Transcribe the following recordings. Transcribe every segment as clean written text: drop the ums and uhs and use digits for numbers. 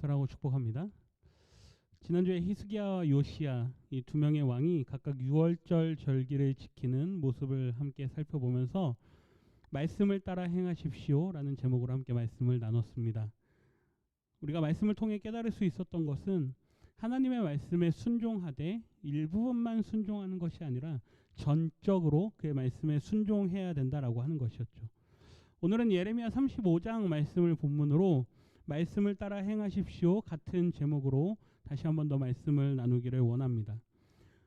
사랑하고 축복합니다. 지난주에 히스기야와 요시야 이 두 명의 왕이 각각 6월절 절기를 지키는 모습을 함께 살펴보면서 말씀을 따라 행하십시오 라는 제목으로 함께 말씀을 나눴습니다. 우리가 말씀을 통해 깨달을 수 있었던 것은 하나님의 말씀에 순종하되 일부분만 순종하는 것이 아니라 전적으로 그의 말씀에 순종해야 된다라고 하는 것이었죠. 오늘은 예레미야 35장 말씀을 본문으로 말씀을 따라 행하십시오 같은 제목으로 다시 한 번 더 말씀을 나누기를 원합니다.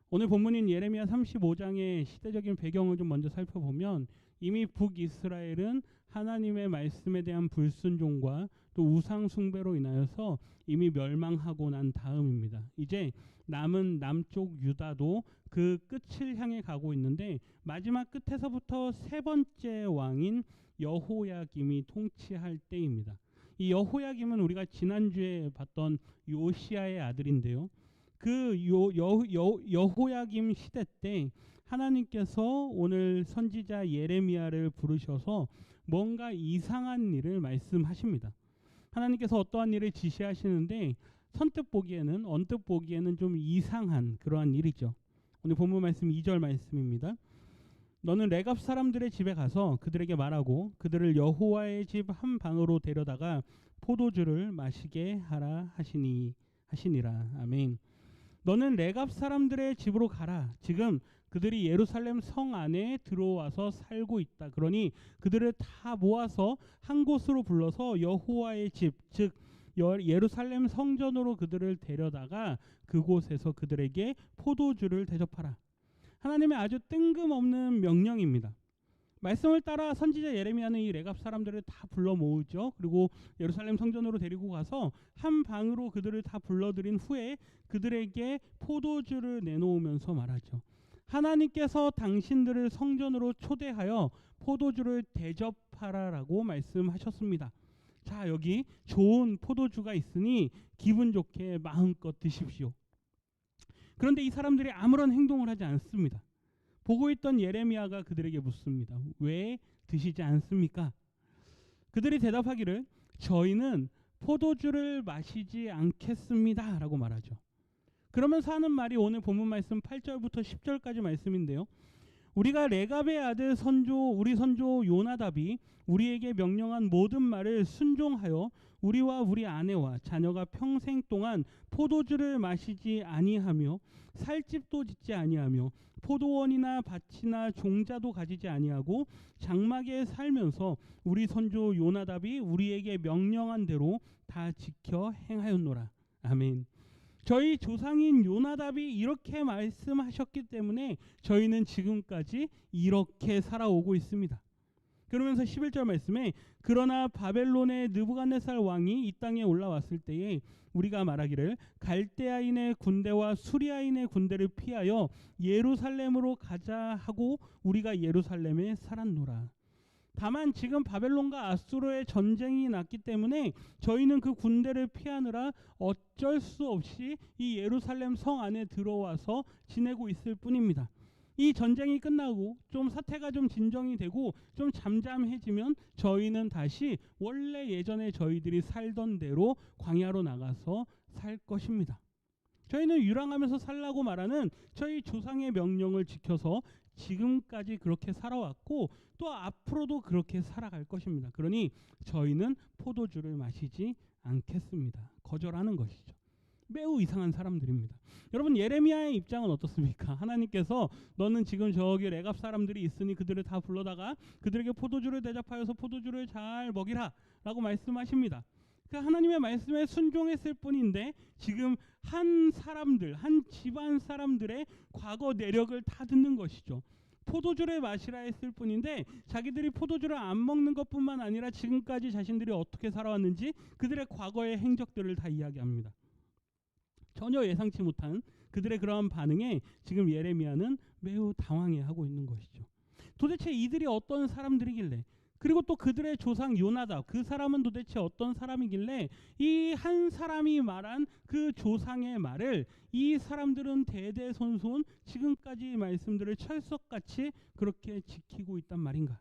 오늘 본문인 예레미야 35장의 시대적인 배경을 좀 먼저 살펴보면 이미 북이스라엘은 하나님의 말씀에 대한 불순종과 또 우상 숭배로 인하여서 이미 멸망하고 난 다음입니다. 이제 남은 남쪽 유다도 그 끝을 향해 가고 있는데 마지막 끝에서부터 세 번째 왕인 여호야김이 통치할 때입니다. 이 여호야김은 우리가 지난주에 봤던 요시야의 아들인데요. 그 여호야김 시대 때 하나님께서 오늘 선지자 예레미야를 부르셔서 뭔가 이상한 일을 말씀하십니다. 하나님께서 어떠한 일을 지시하시는데 언뜻 보기에는 좀 이상한 그러한 일이죠. 오늘 본문 말씀 2절 말씀입니다. 너는 레갑 사람들의 집에 가서 그들에게 말하고 그들을 여호와의 집 한 방으로 데려다가 포도주를 마시게 하라 하시니라. 아멘. 너는 레갑 사람들의 집으로 가라. 지금 그들이 예루살렘 성 안에 들어와서 살고 있다. 그러니 그들을 다 모아서 한 곳으로 불러서 여호와의 집, 즉 예루살렘 성전으로 그들을 데려다가 그곳에서 그들에게 포도주를 대접하라. 하나님의 아주 뜬금없는 명령입니다. 말씀을 따라 선지자 예레미야는 이 레갑 사람들을 다 불러 모으죠. 그리고 예루살렘 성전으로 데리고 가서 한 방으로 그들을 다 불러들인 후에 그들에게 포도주를 내놓으면서 말하죠. 하나님께서 당신들을 성전으로 초대하여 포도주를 대접하라라고 말씀하셨습니다. 자, 여기 좋은 포도주가 있으니 기분 좋게 마음껏 드십시오. 그런데 이 사람들이 아무런 행동을 하지 않습니다. 보고 있던 예레미야가 그들에게 묻습니다. 왜 드시지 않습니까? 그들이 대답하기를 저희는 포도주를 마시지 않겠습니다 라고 말하죠. 그러면서 하는 말이 오늘 본문 말씀 8절부터 10절까지 말씀인데요. 우리가 레갑의 아들 우리 선조 요나답이 우리에게 명령한 모든 말을 순종하여 우리와 우리 아내와 자녀가 평생 동안 포도주를 마시지 아니하며 살 집도 짓지 아니하며 포도원이나 밭이나 종자도 가지지 아니하고 장막에 살면서 우리 선조 요나답이 우리에게 명령한 대로 다 지켜 행하였노라. 아멘. 저희 조상인 요나답이 이렇게 말씀하셨기 때문에 저희는 지금까지 이렇게 살아오고 있습니다. 그러면서 11절 말씀에 그러나 바벨론의 느부갓네살 왕이 이 땅에 올라왔을 때에 우리가 말하기를 갈대아인의 군대와 수리아인의 군대를 피하여 예루살렘으로 가자 하고 우리가 예루살렘에 살았노라. 다만 지금 바벨론과 아수르의 전쟁이 났기 때문에 저희는 그 군대를 피하느라 어쩔 수 없이 이 예루살렘 성 안에 들어와서 지내고 있을 뿐입니다. 이 전쟁이 끝나고 좀 사태가 좀 진정이 되고 좀 잠잠해지면 저희는 다시 원래 예전에 저희들이 살던 대로 광야로 나가서 살 것입니다. 저희는 유랑하면서 살라고 말하는 저희 조상의 명령을 지켜서 지금까지 그렇게 살아왔고 또 앞으로도 그렇게 살아갈 것입니다. 그러니 저희는 포도주를 마시지 않겠습니다. 거절하는 것이죠. 매우 이상한 사람들입니다. 여러분, 예레미야의 입장은 어떻습니까? 하나님께서 너는 지금 저기 레갑 사람들이 있으니 그들을 다 불러다가 그들에게 포도주를 대접하여서 포도주를 잘 먹이라 라고 말씀하십니다. 그 하나님의 말씀에 순종했을 뿐인데 지금 한 집안 사람들의 과거 내력을 다 듣는 것이죠. 포도주를 마시라 했을 뿐인데 자기들이 포도주를 안 먹는 것뿐만 아니라 지금까지 자신들이 어떻게 살아왔는지 그들의 과거의 행적들을 다 이야기합니다. 전혀 예상치 못한 그들의 그러한 반응에 지금 예레미야는 매우 당황해하고 있는 것이죠. 도대체 이들이 어떤 사람들이길래, 그리고 또 그들의 조상 요나답, 그 사람은 도대체 어떤 사람이길래 이 한 사람이 말한 그 조상의 말을 이 사람들은 대대손손 지금까지 말씀들을 철석같이 그렇게 지키고 있단 말인가?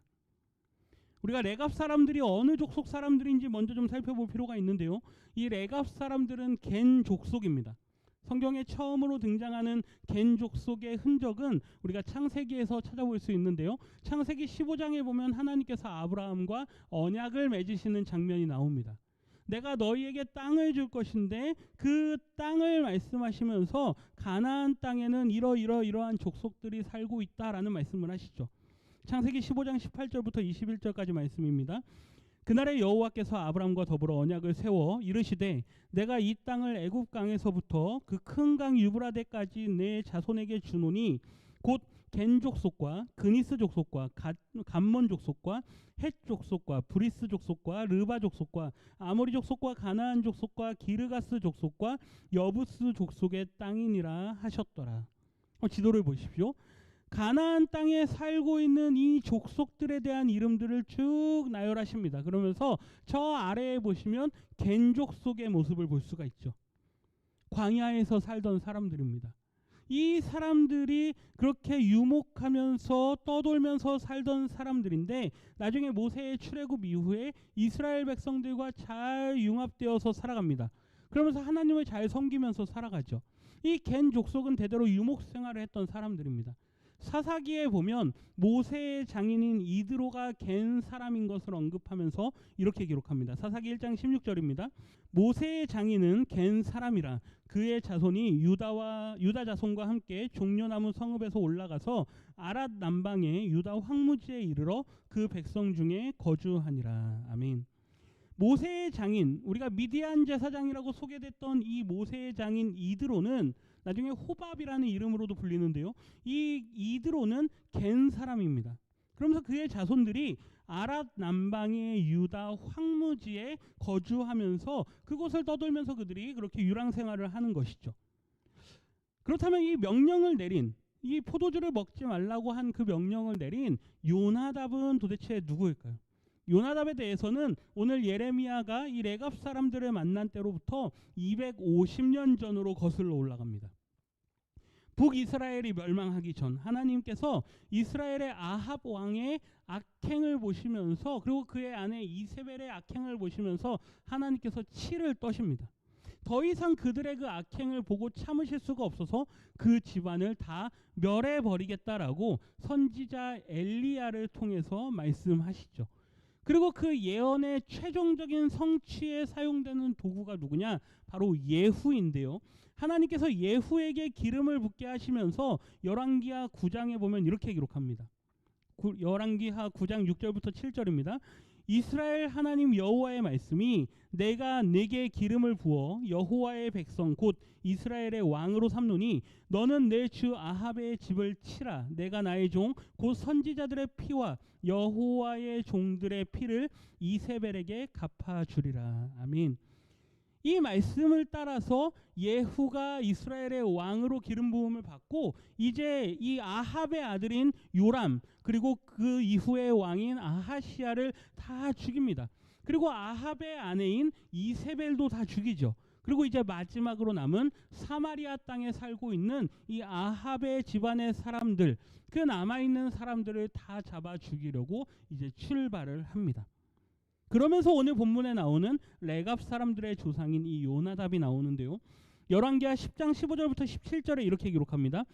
우리가 레갑 사람들이 어느 족속 사람들인지 먼저 좀 살펴볼 필요가 있는데요. 이 레갑 사람들은 겐 족속입니다. 성경에 처음으로 등장하는 겐 족속의 흔적은 우리가 창세기에서 찾아볼 수 있는데요. 창세기 15장에 보면 하나님께서 아브라함과 언약을 맺으시는 장면이 나옵니다. 내가 너희에게 땅을 줄 것인데 그 땅을 말씀하시면서 가나안 땅에는 이러한 족속들이 살고 있다라는 말씀을 하시죠. 창세기 15장 18절부터 21절까지 말씀입니다. 그날에 여호와께서 아브람과 더불어 언약을 세워 이르시되 내가 이 땅을 애굽 강에서부터 그 큰 강 유브라데까지 내 자손에게 주노니 곧 겐 족속과 그니스 족속과 감몬 족속과 헷 족속과 브리스 족속과 르바 족속과 아모리 족속과 가나안 족속과 기르가스 족속과 여부스 족속의 땅이니라 하셨더라. 지도를 보십시오. 가나안 땅에 살고 있는 이 족속들에 대한 이름들을 쭉 나열하십니다. 그러면서 저 아래에 보시면 겐 족속의 모습을 볼 수가 있죠. 광야에서 살던 사람들입니다. 이 사람들이 그렇게 유목하면서 떠돌면서 살던 사람들인데 나중에 모세의 출애굽 이후에 이스라엘 백성들과 잘 융합되어서 살아갑니다. 그러면서 하나님을 잘 섬기면서 살아가죠. 이 겐 족속은 대대로 유목 생활을 했던 사람들입니다. 사사기에 보면 모세의 장인인 이드로가 겐 사람인 것을 언급하면서 이렇게 기록합니다. 사사기 1장 16절입니다. 모세의 장인은 겐 사람이라 그의 자손이 유다 자손과 함께 종려나무 성읍에서 올라가서 아랏 남방의 유다 황무지에 이르러 그 백성 중에 거주하니라. 아멘. 모세의 장인, 우리가 미디안 제사장이라고 소개됐던 이 모세의 장인 이드로는 나중에 호밥이라는 이름으로도 불리는데요. 이 이드로는 겐 사람입니다. 그러면서 그의 자손들이 아랏 남방의 유다 황무지에 거주하면서 그곳을 떠돌면서 그들이 그렇게 유랑 생활을 하는 것이죠. 그렇다면 이 명령을 내린, 이 포도주를 먹지 말라고 한 그 명령을 내린 요나답은 도대체 누구일까요? 요나답에 대해서는 오늘 예레미야가 이 레갑 사람들을 만난 때로부터 250년 전으로 거슬러 올라갑니다. 북이스라엘이 멸망하기 전 하나님께서 이스라엘의 아합 왕의 악행을 보시면서 그리고 그의 아내 이세벨의 악행을 보시면서 하나님께서 치를 떠십니다. 더 이상 그들의 그 악행을 보고 참으실 수가 없어서 그 집안을 다 멸해버리겠다라고 선지자 엘리야를 통해서 말씀하시죠. 그리고 그 예언의 최종적인 성취에 사용되는 도구가 누구냐? 바로 예후인데요. 하나님께서 예후에게 기름을 붓게 하시면서 열왕기하 9장에 보면 이렇게 기록합니다. 열왕기하 9장 6절부터 7절입니다. 이스라엘 하나님 여호와의 말씀이 내가 네게 기름을 부어 여호와의 백성 곧 이스라엘의 왕으로 삼노니 너는 내 주 아합의 집을 치라. 내가 나의 종 곧 선지자들의 피와 여호와의 종들의 피를 이세벨에게 갚아주리라. 아멘. 이 말씀을 따라서 예후가 이스라엘의 왕으로 기름 부음을 받고 이제 이 아합의 아들인 요람 그리고 그 이후의 왕인 아하시야를 다 죽입니다. 그리고 아합의 아내인 이세벨도 다 죽이죠. 그리고 이제 마지막으로 남은 사마리아 땅에 살고 있는 이 아합의 집안의 사람들, 그 남아있는 사람들을 다 잡아 죽이려고 이제 출발을 합니다. 그러면서 오늘 본문에 나오는 레갑 사람들의 조상인 이 요나답이 나오는데요. 열왕기하 10장 15절부터 17절에 이렇게 기록합니다.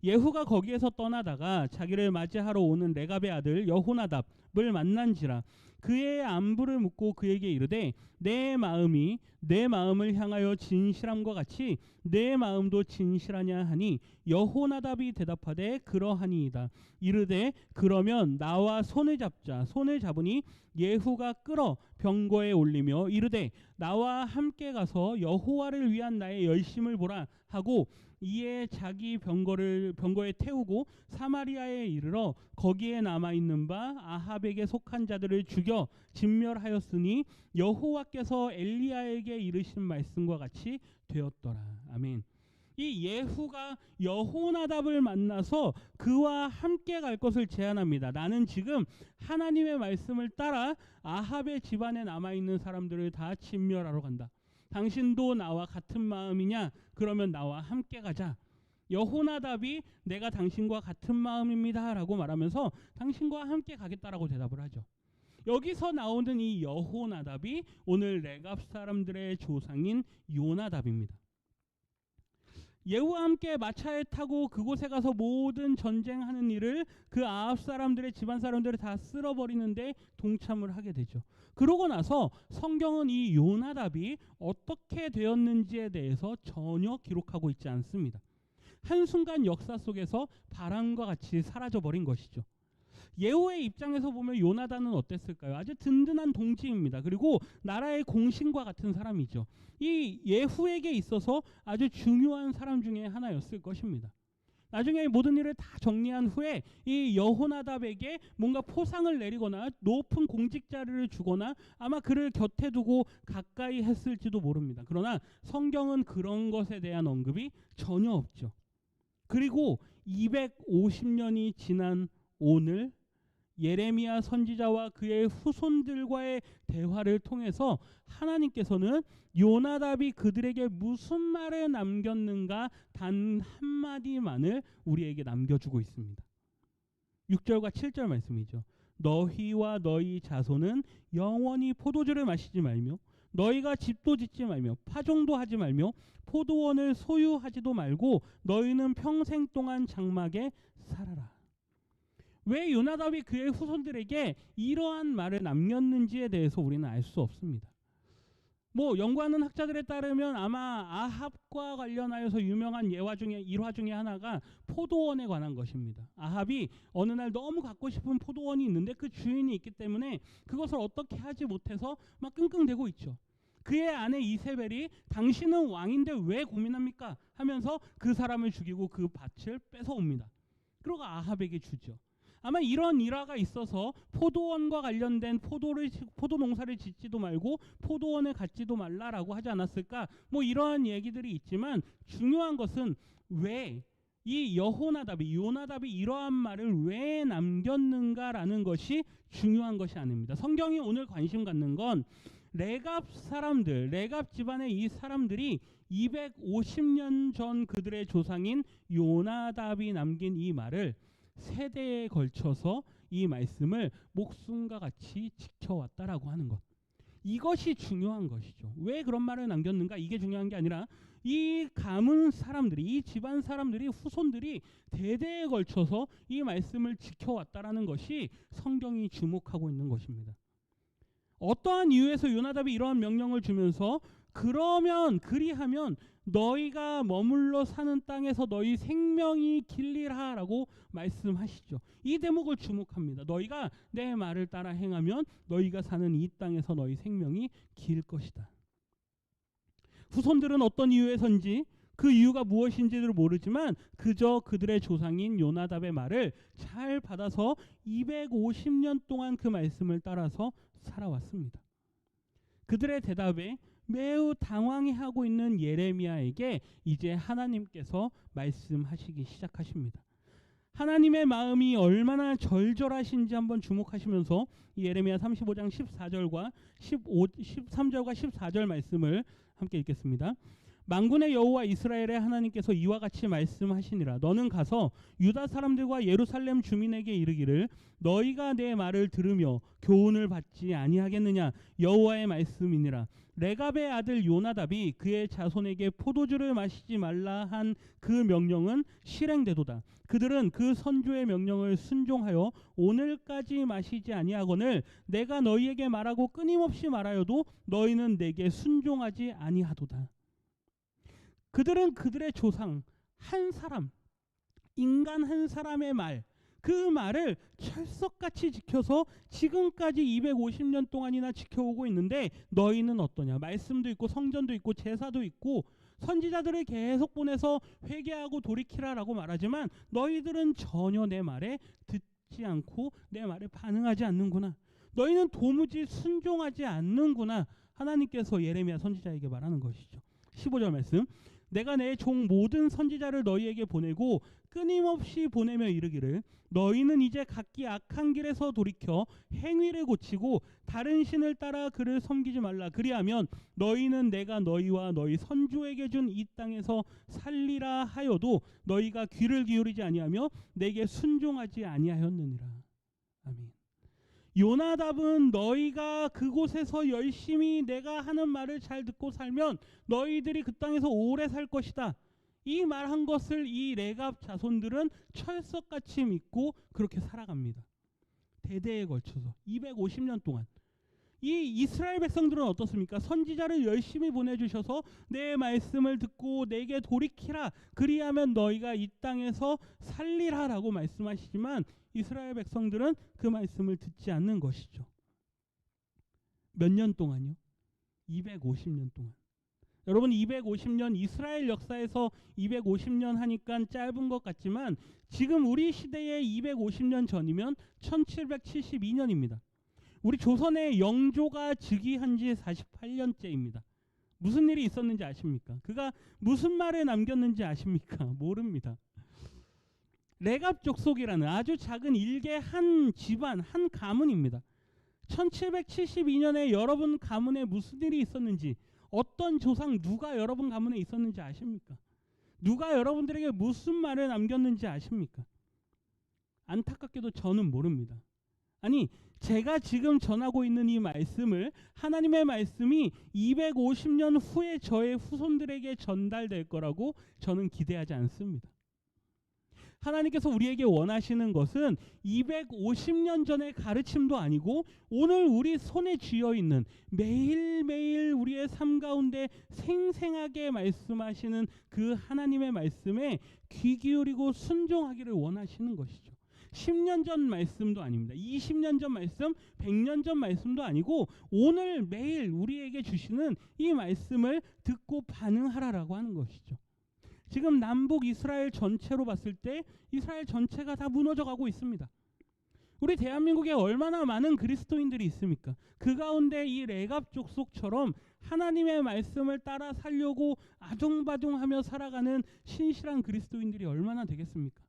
예후가 거기에서 떠나다가 자기를 맞이하러 오는 레갑의 아들 여호나답을 만난지라 그의 안부를 묻고 그에게 이르되 내 마음이 내 마음을 향하여 진실함과 같이 내 마음도 진실하냐 하니 여호나답이 대답하되 그러하니이다. 이르되 그러면 나와 손을 잡자. 손을 잡으니 예후가 끌어 병거에 올리며 이르되 나와 함께 가서 여호와를 위한 나의 열심을 보라 하고 이에 자기 병거에 태우고 사마리아에 이르러 거기에 남아있는 바 아합에게 속한 자들을 죽여 진멸하였으니 여호와께서 엘리야에게 이르신 말씀과 같이 되었더라. 아멘. 이 예후가 여호나답을 만나서 그와 함께 갈 것을 제안합니다. 나는 지금 하나님의 말씀을 따라 아합의 집안에 남아있는 사람들을 다 진멸하러 간다. 당신도 나와 같은 마음이냐? 그러면 나와 함께 가자. 여호나답이 내가 당신과 같은 마음입니다 라고 말하면서 당신과 함께 가겠다라고 대답을 하죠. 여기서 나오는 이 여호나답이 오늘 레갑 사람들의 조상인 요나답입니다. 예후와 함께 마차에 타고 그곳에 가서 모든 전쟁하는 일을 그 아합 사람들의 집안 사람들을 다 쓸어버리는데 동참을 하게 되죠. 그러고 나서 성경은 이 요나답이 어떻게 되었는지에 대해서 전혀 기록하고 있지 않습니다. 한순간 역사 속에서 바람과 같이 사라져버린 것이죠. 예후의 입장에서 보면 요나단은 어땠을까요? 아주 든든한 동지입니다. 그리고 나라의 공신과 같은 사람이죠. 이 예후에게 있어서 아주 중요한 사람 중에 하나였을 것입니다. 나중에 모든 일을 다 정리한 후에 이 여호나답에게 뭔가 포상을 내리거나 높은 공직 자리를 주거나 아마 그를 곁에 두고 가까이 했을지도 모릅니다. 그러나 성경은 그런 것에 대한 언급이 전혀 없죠. 그리고 250년이 지난 오늘 예레미야 선지자와 그의 후손들과의 대화를 통해서 하나님께서는 요나답이 그들에게 무슨 말을 남겼는가 단 한마디만을 우리에게 남겨주고 있습니다. 6절과 7절 말씀이죠. 너희와 너희 자손은 영원히 포도주를 마시지 말며 너희가 집도 짓지 말며 파종도 하지 말며 포도원을 소유하지도 말고 너희는 평생 동안 장막에 살아라. 왜 요나답이 그의 후손들에게 이러한 말을 남겼는지에 대해서 우리는 알 수 없습니다. 연구하는 학자들에 따르면 아마 아합과 관련하여서 유명한 일화 중에 하나가 포도원에 관한 것입니다. 아합이 어느 날 너무 갖고 싶은 포도원이 있는데 그 주인이 있기 때문에 그것을 어떻게 하지 못해서 막 끙끙대고 있죠. 그의 아내 이세벨이 당신은 왕인데 왜 고민합니까? 하면서 그 사람을 죽이고 그 밭을 뺏어옵니다. 그러고 아합에게 주죠. 아마 이런 일화가 있어서 포도원과 관련된 포도 농사를 짓지도 말고 포도원에 갖지도 말라라고 하지 않았을까? 이러한 얘기들이 있지만 중요한 것은 왜 이 요나답이 이러한 말을 왜 남겼는가라는 것이 중요한 것이 아닙니다. 성경이 오늘 관심 갖는 건 레갑 집안의 이 사람들이 250년 전 그들의 조상인 요나답이 남긴 이 말을 세대에 걸쳐서 이 말씀을 목숨과 같이 지켜왔다라고 하는 것. 이것이 중요한 것이죠. 왜 그런 말을 남겼는가? 이게 중요한 게 아니라 이 가문 사람들이, 이 집안 사람들이, 후손들이 대대에 걸쳐서 이 말씀을 지켜왔다라는 것이 성경이 주목하고 있는 것입니다. 어떠한 이유에서 요나답이 이러한 명령을 주면서 그리하면 너희가 머물러 사는 땅에서 너희 생명이 길리라라고 말씀하시죠. 이 대목을 주목합니다. 너희가 내 말을 따라 행하면 너희가 사는 이 땅에서 너희 생명이 길 것이다. 후손들은 어떤 이유에선지 그 이유가 무엇인지를 모르지만 그저 그들의 조상인 요나답의 말을 잘 받아서 250년 동안 그 말씀을 따라서 살아왔습니다. 그들의 대답에 매우 당황해하고 있는 예레미야에게 이제 하나님께서 말씀하시기 시작하십니다. 하나님의 마음이 얼마나 절절하신지 한번 주목하시면서 예레미야 35장 13절과 14절 말씀을 함께 읽겠습니다. 만군의 여호와 이스라엘의 하나님께서 이와 같이 말씀하시니라. 너는 가서 유다 사람들과 예루살렘 주민에게 이르기를 너희가 내 말을 들으며 교훈을 받지 아니하겠느냐. 여호와의 말씀이니라. 레갑의 아들 요나답이 그의 자손에게 포도주를 마시지 말라 한 그 명령은 실행되도다. 그들은 그 선조의 명령을 순종하여 오늘까지 마시지 아니하거늘 내가 너희에게 말하고 끊임없이 말하여도 너희는 내게 순종하지 아니하도다. 그들은 그들의 조상 한 사람, 인간 한 사람의 말, 그 말을 철석같이 지켜서 지금까지 250년 동안이나 지켜오고 있는데 너희는 어떠냐? 말씀도 있고 성전도 있고 제사도 있고 선지자들을 계속 보내서 회개하고 돌이키라라고 말하지만 너희들은 전혀 내 말에 듣지 않고 내 말에 반응하지 않는구나. 너희는 도무지 순종하지 않는구나. 하나님께서 예레미야 선지자에게 말하는 것이죠. 15절 말씀. 내가 내 종 모든 선지자를 너희에게 보내고 끊임없이 보내며 이르기를 너희는 이제 각기 악한 길에서 돌이켜 행위를 고치고 다른 신을 따라 그를 섬기지 말라. 그리하면 너희는 내가 너희와 너희 선조에게 준 이 땅에서 살리라 하여도 너희가 귀를 기울이지 아니하며 내게 순종하지 아니하였느니라. 아멘. 요나답은 너희가 그곳에서 열심히 내가 하는 말을 잘 듣고 살면 너희들이 그 땅에서 오래 살 것이다. 이 말한 것을 이 레갑 자손들은 철석같이 믿고 그렇게 살아갑니다. 대대에 걸쳐서 250년 동안. 이 이스라엘 백성들은 어떻습니까? 선지자를 열심히 보내주셔서 내 말씀을 듣고 내게 돌이키라. 그리하면 너희가 이 땅에서 살리라 라고 말씀하시지만 이스라엘 백성들은 그 말씀을 듣지 않는 것이죠. 몇 년 동안요? 250년 동안. 여러분 250년 이스라엘 역사에서 250년 하니까 짧은 것 같지만 지금 우리 시대의 250년 전이면 1772년입니다. 우리 조선의 영조가 즉위한 지 48년째입니다. 무슨 일이 있었는지 아십니까? 그가 무슨 말을 남겼는지 아십니까? 모릅니다. 레갑 족속이라는 아주 작은 일개 한 집안, 한 가문입니다. 1772년에 여러분 가문에 무슨 일이 있었는지, 어떤 조상 누가 여러분 가문에 있었는지 아십니까? 누가 여러분들에게 무슨 말을 남겼는지 아십니까? 안타깝게도 저는 모릅니다. 아니, 제가 지금 전하고 있는 이 말씀을, 하나님의 말씀이 250년 후에 저의 후손들에게 전달될 거라고 저는 기대하지 않습니다. 하나님께서 우리에게 원하시는 것은 250년 전의 가르침도 아니고 오늘 우리 손에 쥐어 있는 매일매일 우리의 삶 가운데 생생하게 말씀하시는 그 하나님의 말씀에 귀 기울이고 순종하기를 원하시는 것이죠. 10년 전 말씀도 아닙니다. 20년 전 말씀, 100년 전 말씀도 아니고 오늘 매일 우리에게 주시는 이 말씀을 듣고 반응하라라고 하는 것이죠. 지금 남북 이스라엘 전체로 봤을 때 이스라엘 전체가 다 무너져가고 있습니다. 우리 대한민국에 얼마나 많은 그리스도인들이 있습니까? 그 가운데 이 레갑 족속처럼 하나님의 말씀을 따라 살려고 아둥바둥하며 살아가는 신실한 그리스도인들이 얼마나 되겠습니까?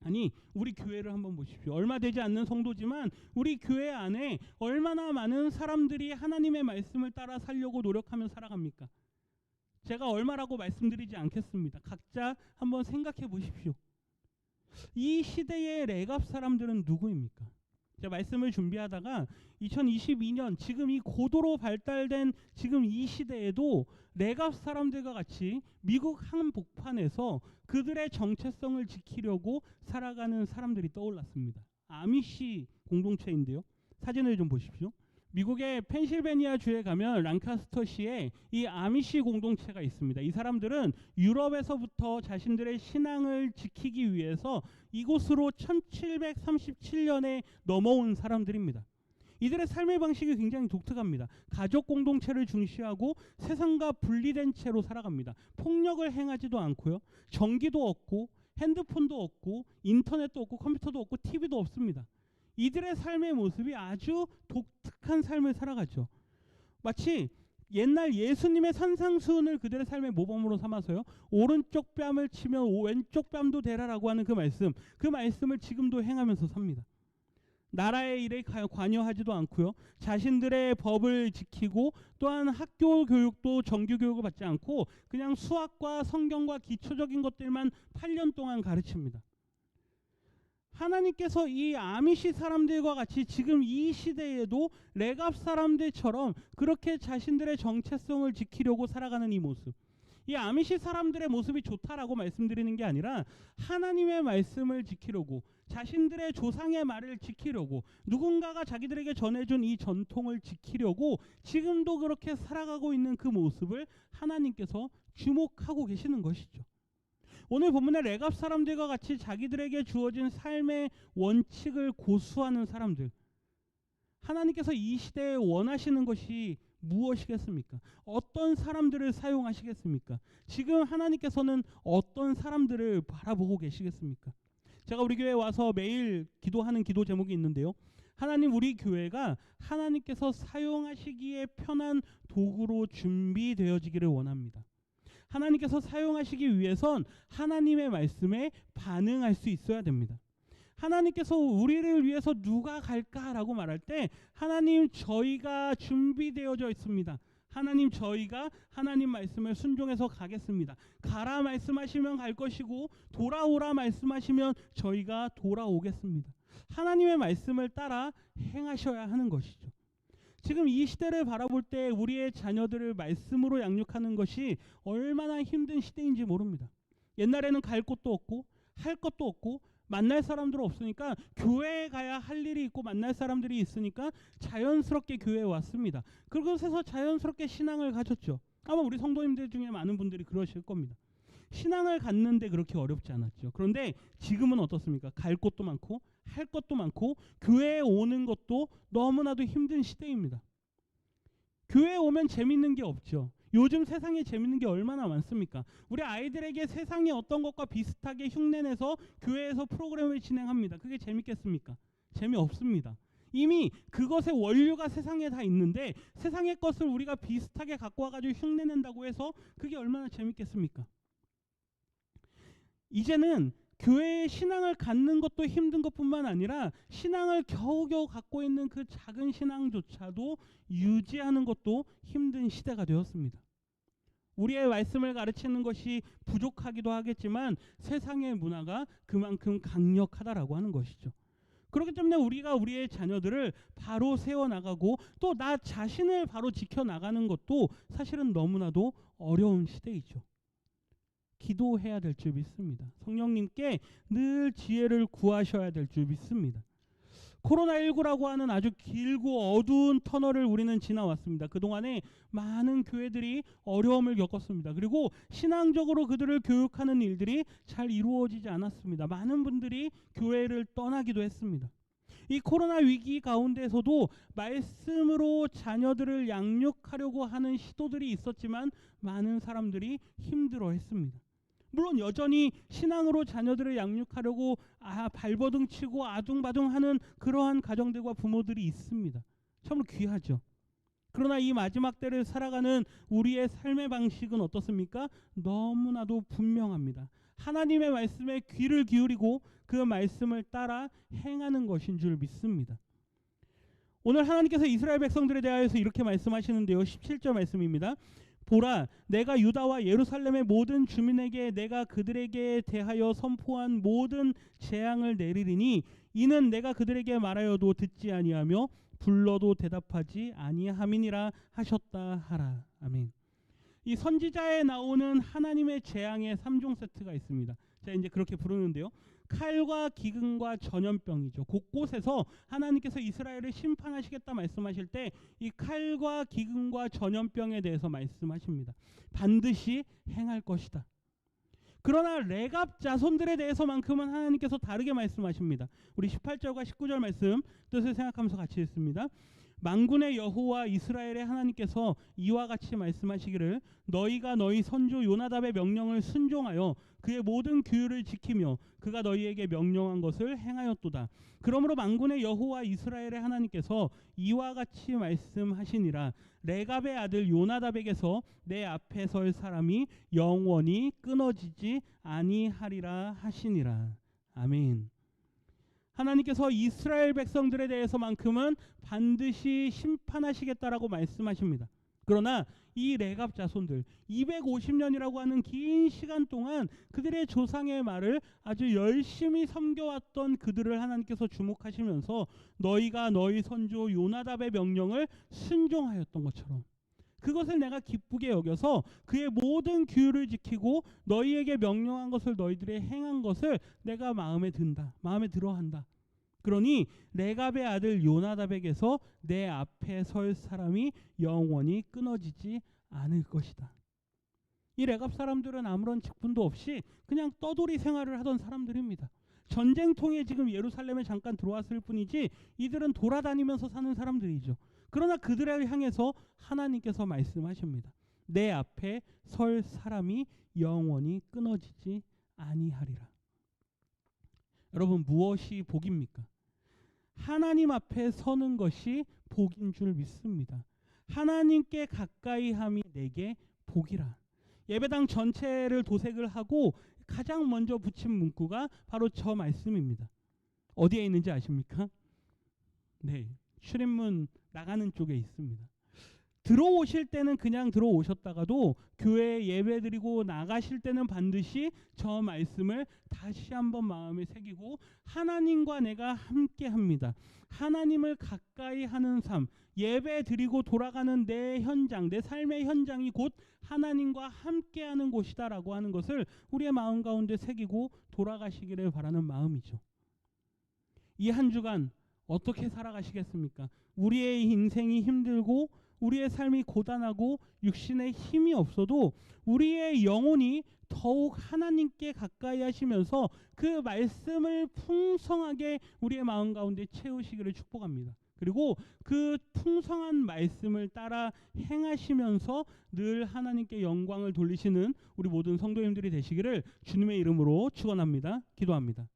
아니, 우리 교회를 한번 보십시오. 얼마 되지 않는 성도지만 우리 교회 안에 얼마나 많은 사람들이 하나님의 말씀을 따라 살려고 노력하며 살아갑니까? 제가 얼마라고 말씀드리지 않겠습니다. 각자 한번 생각해 보십시오. 이 시대의 레갑 사람들은 누구입니까? 제가 말씀을 준비하다가 2022년 지금 이 고도로 발달된 지금 이 시대에도 레갑 사람들과 같이 미국 한복판에서 그들의 정체성을 지키려고 살아가는 사람들이 떠올랐습니다. 아미시 공동체인데요. 사진을 좀 보십시오. 미국의 펜실베니아 주에 가면 랑카스터시에 이 아미시 공동체가 있습니다. 이 사람들은 유럽에서부터 자신들의 신앙을 지키기 위해서 이곳으로 1737년에 넘어온 사람들입니다. 이들의 삶의 방식이 굉장히 독특합니다. 가족 공동체를 중시하고 세상과 분리된 채로 살아갑니다. 폭력을 행하지도 않고요. 전기도 없고 핸드폰도 없고 인터넷도 없고 컴퓨터도 없고 TV도 없습니다. 이들의 삶의 모습이 아주 독특한 삶을 살아가죠. 마치 옛날 예수님의 산상수훈을 그들의 삶의 모범으로 삼아서요. 오른쪽 뺨을 치면 왼쪽 뺨도 대라라고 하는 그 말씀을 지금도 행하면서 삽니다. 나라의 일에 관여하지도 않고요. 자신들의 법을 지키고 또한 학교 교육도 정규 교육을 받지 않고 그냥 수학과 성경과 기초적인 것들만 8년 동안 가르칩니다. 하나님께서 이 아미시 사람들과 같이 지금 이 시대에도 레갑 사람들처럼 그렇게 자신들의 정체성을 지키려고 살아가는 이 모습, 이 아미시 사람들의 모습이 좋다라고 말씀드리는 게 아니라 하나님의 말씀을 지키려고, 자신들의 조상의 말을 지키려고, 누군가가 자기들에게 전해준 이 전통을 지키려고 지금도 그렇게 살아가고 있는 그 모습을 하나님께서 주목하고 계시는 것이죠. 오늘 본문의 레갑 사람들과 같이 자기들에게 주어진 삶의 원칙을 고수하는 사람들, 하나님께서 이 시대에 원하시는 것이 무엇이겠습니까? 어떤 사람들을 사용하시겠습니까? 지금 하나님께서는 어떤 사람들을 바라보고 계시겠습니까? 제가 우리 교회에 와서 매일 기도하는 기도 제목이 있는데요. 하나님, 우리 교회가 하나님께서 사용하시기에 편한 도구로 준비되어지기를 원합니다. 하나님께서 사용하시기 위해선 하나님의 말씀에 반응할 수 있어야 됩니다. 하나님께서 우리를 위해서 누가 갈까라고 말할 때 하나님, 저희가 준비되어져 있습니다. 하나님, 저희가 하나님 말씀을 순종해서 가겠습니다. 가라 말씀하시면 갈 것이고 돌아오라 말씀하시면 저희가 돌아오겠습니다. 하나님의 말씀을 따라 행하셔야 하는 것이죠. 지금 이 시대를 바라볼 때 우리의 자녀들을 말씀으로 양육하는 것이 얼마나 힘든 시대인지 모릅니다. 옛날에는 갈 곳도 없고 할 것도 없고 만날 사람들 없으니까 교회에 가야 할 일이 있고 만날 사람들이 있으니까 자연스럽게 교회에 왔습니다. 그곳에서 자연스럽게 신앙을 가졌죠. 아마 우리 성도님들 중에 많은 분들이 그러실 겁니다. 신앙을 갖는데 그렇게 어렵지 않았죠. 그런데 지금은 어떻습니까? 갈 곳도 많고 할 것도 많고 교회에 오는 것도 너무나도 힘든 시대입니다. 교회에 오면 재밌는 게 없죠. 요즘 세상에 재밌는 게 얼마나 많습니까? 우리 아이들에게 세상이 어떤 것과 비슷하게 흉내내서 교회에서 프로그램을 진행합니다. 그게 재밌겠습니까? 재미없습니다. 이미 그것의 원료가 세상에 다 있는데 세상의 것을 우리가 비슷하게 갖고 와가지고 흉내낸다고 해서 그게 얼마나 재밌겠습니까? 이제는 교회의 신앙을 갖는 것도 힘든 것뿐만 아니라 신앙을 겨우겨우 갖고 있는 그 작은 신앙조차도 유지하는 것도 힘든 시대가 되었습니다. 우리의 말씀을 가르치는 것이 부족하기도 하겠지만 세상의 문화가 그만큼 강력하다라고 하는 것이죠. 그렇기 때문에 우리가 우리의 자녀들을 바로 세워나가고 또 나 자신을 바로 지켜나가는 것도 사실은 너무나도 어려운 시대이죠. 기도해야 될 줄 믿습니다. 성령님께 늘 지혜를 구하셔야 될 줄 믿습니다. 코로나19라고 하는 아주 길고 어두운 터널을 우리는 지나왔습니다. 그동안에 많은 교회들이 어려움을 겪었습니다. 그리고 신앙적으로 그들을 교육하는 일들이 잘 이루어지지 않았습니다. 많은 분들이 교회를 떠나기도 했습니다. 이 코로나 위기 가운데서도 말씀으로 자녀들을 양육하려고 하는 시도들이 있었지만 많은 사람들이 힘들어했습니다. 물론 여전히 신앙으로 자녀들을 양육하려고 발버둥 치고 아둥바둥하는 그러한 가정들과 부모들이 있습니다. 참으로 귀하죠. 그러나 이 마지막 때를 살아가는 우리의 삶의 방식은 어떻습니까? 너무나도 분명합니다. 하나님의 말씀에 귀를 기울이고 그 말씀을 따라 행하는 것인 줄 믿습니다. 오늘 하나님께서 이스라엘 백성들에 대하여서 이렇게 말씀하시는데요. 17절 말씀입니다. 보라, 내가 유다와 예루살렘의 모든 주민에게 내가 그들에게 대하여 선포한 모든 재앙을 내리리니 이는 내가 그들에게 말하여도 듣지 아니하며 불러도 대답하지 아니함이니라 하셨다 하라. 아멘. 이 선지자에 나오는 하나님의 재앙의 3종 세트가 있습니다. 제가 이제 그렇게 부르는데요. 칼과 기근과 전염병이죠. 곳곳에서 하나님께서 이스라엘을 심판하시겠다 말씀하실 때 이 칼과 기근과 전염병에 대해서 말씀하십니다. 반드시 행할 것이다. 그러나 레갑 자손들에 대해서만큼은 하나님께서 다르게 말씀하십니다. 우리 18절과 19절 말씀 뜻을 생각하면서 같이 읽습니다. 만군의 여호와 이스라엘의 하나님께서 이와 같이 말씀하시기를 너희가 너희 선조 요나답의 명령을 순종하여 그의 모든 규율을 지키며 그가 너희에게 명령한 것을 행하였도다. 그러므로 만군의 여호와 이스라엘의 하나님께서 이와 같이 말씀하시니라. 레갑의 아들 요나답에게서 내 앞에 설 사람이 영원히 끊어지지 아니하리라 하시니라. 아멘. 하나님께서 이스라엘 백성들에 대해서만큼은 반드시 심판하시겠다라고 말씀하십니다. 그러나 이 레갑 자손들 250년이라고 하는 긴 시간 동안 그들의 조상의 말을 아주 열심히 섬겨왔던 그들을 하나님께서 주목하시면서 너희가 너희 선조 요나답의 명령을 순종하였던 것처럼 그것을 내가 기쁘게 여겨서 그의 모든 규율을 지키고 너희에게 명령한 것을 너희들이 행한 것을 내가 마음에 든다. 마음에 들어한다. 그러니 레갑의 아들 요나답에게서 내 앞에 설 사람이 영원히 끊어지지 않을 것이다. 이 레갑 사람들은 아무런 직분도 없이 그냥 떠돌이 생활을 하던 사람들입니다. 전쟁통에 지금 예루살렘에 잠깐 들어왔을 뿐이지 이들은 돌아다니면서 사는 사람들이죠. 그러나 그들을 향해서 하나님께서 말씀하십니다. 내 앞에 설 사람이 영원히 끊어지지 아니하리라. 여러분, 무엇이 복입니까? 하나님 앞에 서는 것이 복인 줄 믿습니다. 하나님께 가까이 함이 내게 복이라. 예배당 전체를 도색을 하고 가장 먼저 붙인 문구가 바로 저 말씀입니다. 어디에 있는지 아십니까? 네, 출입문 나가는 쪽에 있습니다. 들어오실 때는 그냥 들어오셨다가도 교회에 예배드리고 나가실 때는 반드시 저 말씀을 다시 한번 마음에 새기고 하나님과 내가 함께합니다. 하나님을 가까이 하는 삶, 예배드리고 돌아가는 내 현장, 내 삶의 현장이 곧 하나님과 함께하는 곳이다라고 하는 것을 우리의 마음 가운데 새기고 돌아가시기를 바라는 마음이죠. 이 한 주간 어떻게 살아가시겠습니까? 우리의 인생이 힘들고 우리의 삶이 고단하고 육신의 힘이 없어도 우리의 영혼이 더욱 하나님께 가까이 하시면서 그 말씀을 풍성하게 우리의 마음 가운데 채우시기를 축복합니다. 그리고 그 풍성한 말씀을 따라 행하시면서 늘 하나님께 영광을 돌리시는 우리 모든 성도님들이 되시기를 주님의 이름으로 축원합니다. 기도합니다.